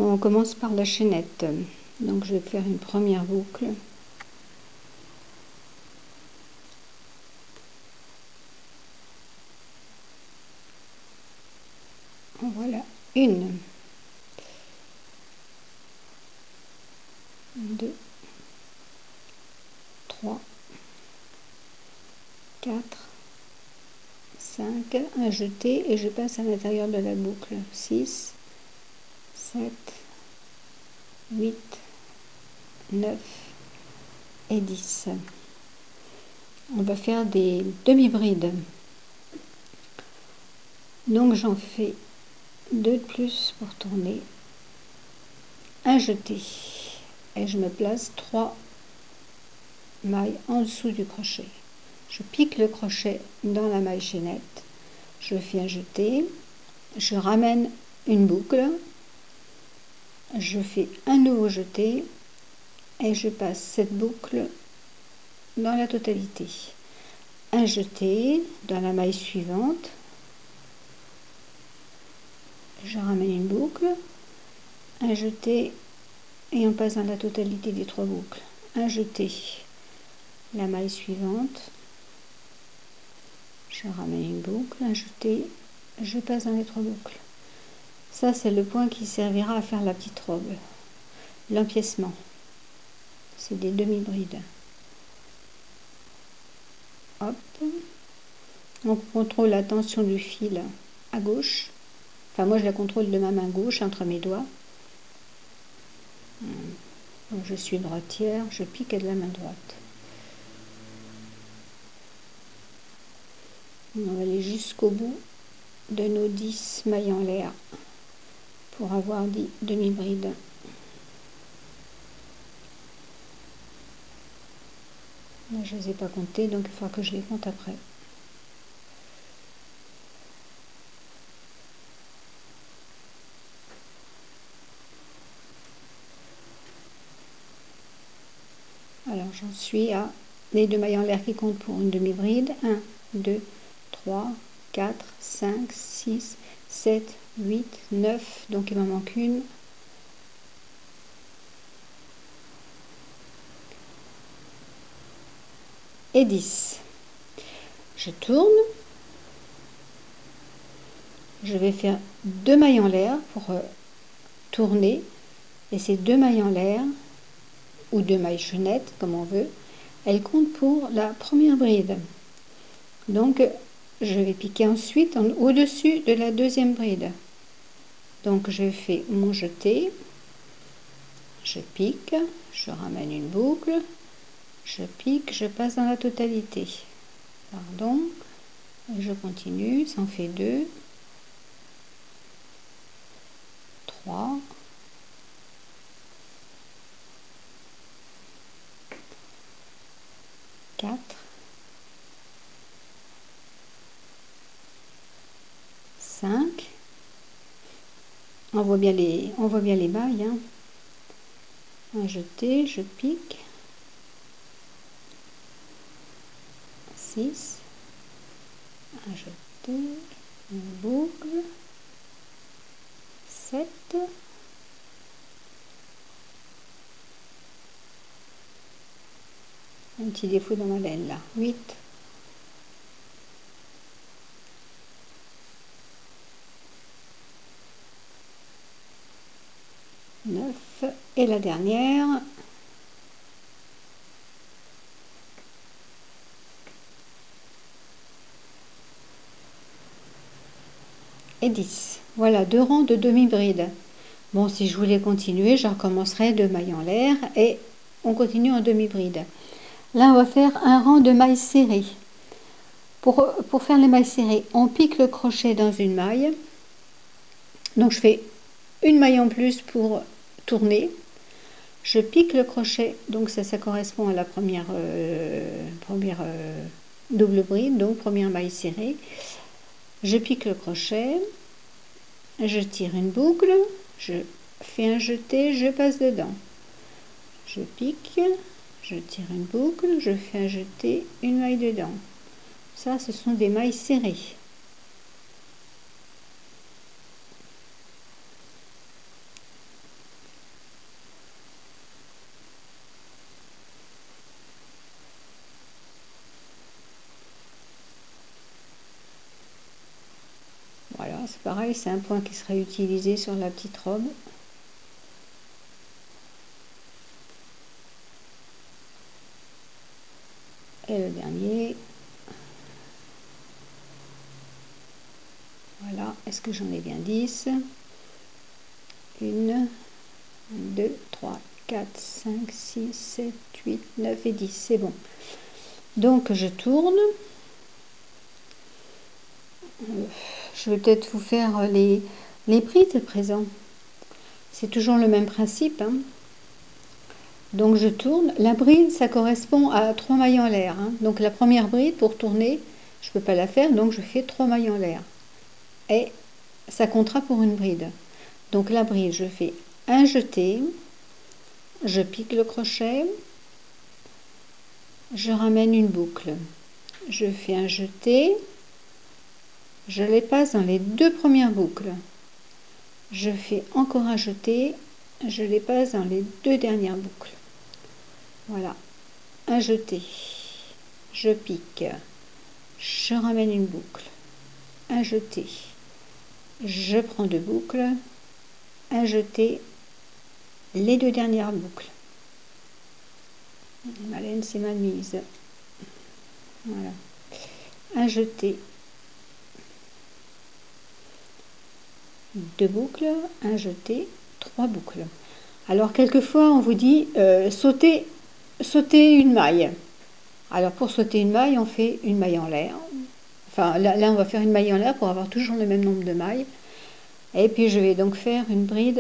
On commence par la chaînette. Donc je vais faire une première boucle. Voilà, une, deux, trois, quatre, 5, un jeté et je passe à l'intérieur de la boucle. 6, 7, 8, 9 et 10. On va faire des demi-brides. Donc j'en fais 2 de plus pour tourner, un jeté et je me place 3 mailles en dessous du crochet. Je pique le crochet dans la maille chaînette, je fais un jeté, je ramène une boucle, je fais un nouveau jeté et je passe cette boucle dans la totalité. Un jeté dans la maille suivante, je ramène une boucle, un jeté et on passe dans la totalité des 3 boucles. Un jeté, la maille suivante, je ramène une boucle, un jeté, je passe dans les 3 boucles. Ça c'est le point qui servira à faire la petite robe. L'empiècement, c'est des demi-brides. Hop, on contrôle la tension du fil à gauche. Enfin moi je la contrôle de ma main gauche entre mes doigts. Donc je suis droitière, je pique de la main droite. On va aller jusqu'au bout de nos 10 mailles en l'air pour avoir 10 demi-brides. Là, je ne les ai pas comptées, donc il faudra que je les compte après. Alors j'en suis à les 2 mailles en l'air qui comptent pour une demi-bride. 1, 2, 3, 4, 5, 6, 7, 8, 9. Donc il m'en manque une. Et 10. Je tourne. Je vais faire 2 mailles en l'air pour tourner. Et ces 2 mailles en l'air, ou 2 mailles chaînettes, comme on veut, elles comptent pour la première bride. Donc je vais piquer ensuite au-dessus de la deuxième bride. Donc je fais mon jeté, je pique, je ramène une boucle, je pique, je passe dans la totalité. Pardon, et je continue, ça en fait 2, 3, 4, 5. On voit bien les mailles. Hein. Un jeté, je pique. 6. Un jeté, une boucle. 7. Un petit défaut dans ma laine là. 8. 9 et la dernière. Et 10. Voilà, 2 rangs de demi-bride. Bon, si je voulais continuer, je recommencerai 2 mailles en l'air et on continue en demi-bride. Là, on va faire un rang de mailles serrées. Pour faire les mailles serrées, on pique le crochet dans une maille. Donc, je fais une maille en plus pour tourner. Je pique le crochet, donc ça correspond à la première double bride, donc première maille serrée. Je pique le crochet, je tire une boucle, je fais un jeté, je passe dedans. Je pique, je tire une boucle, je fais un jeté, une maille dedans. Ça, ce sont des mailles serrées. pareil, c'est un point qui serait utilisé sur la petite robe. Et le dernier. Voilà, est-ce que j'en ai bien 10? 1, 2, 3, 4, 5, 6, 7, 8, 9 et 10, c'est bon. Donc je tourne. Je vais peut-être vous faire les brides à présent. C'est toujours le même principe, hein. Donc je tourne. La bride, ça correspond à 3 mailles en l'air, hein. Donc la première bride, pour tourner, je ne peux pas la faire, donc je fais 3 mailles en l'air. Et ça comptera pour une bride. Donc la bride, je fais un jeté, je pique le crochet, je ramène une boucle, je fais un jeté, je les passe dans les 2 premières boucles, je fais encore un jeté, je les passe dans les 2 dernières boucles. Voilà, un jeté, je pique, je ramène une boucle, un jeté, je prends 2 boucles, un jeté, les 2 dernières boucles. Ma laine, c'est ma mise. Voilà, un jeté, 2 boucles, un jeté, 3 boucles. Alors quelquefois on vous dit sauter une maille. Alors pour sauter une maille, on fait une maille en l'air. Enfin là on va faire une maille en l'air pour avoir toujours le même nombre de mailles. Et puis je vais donc faire une bride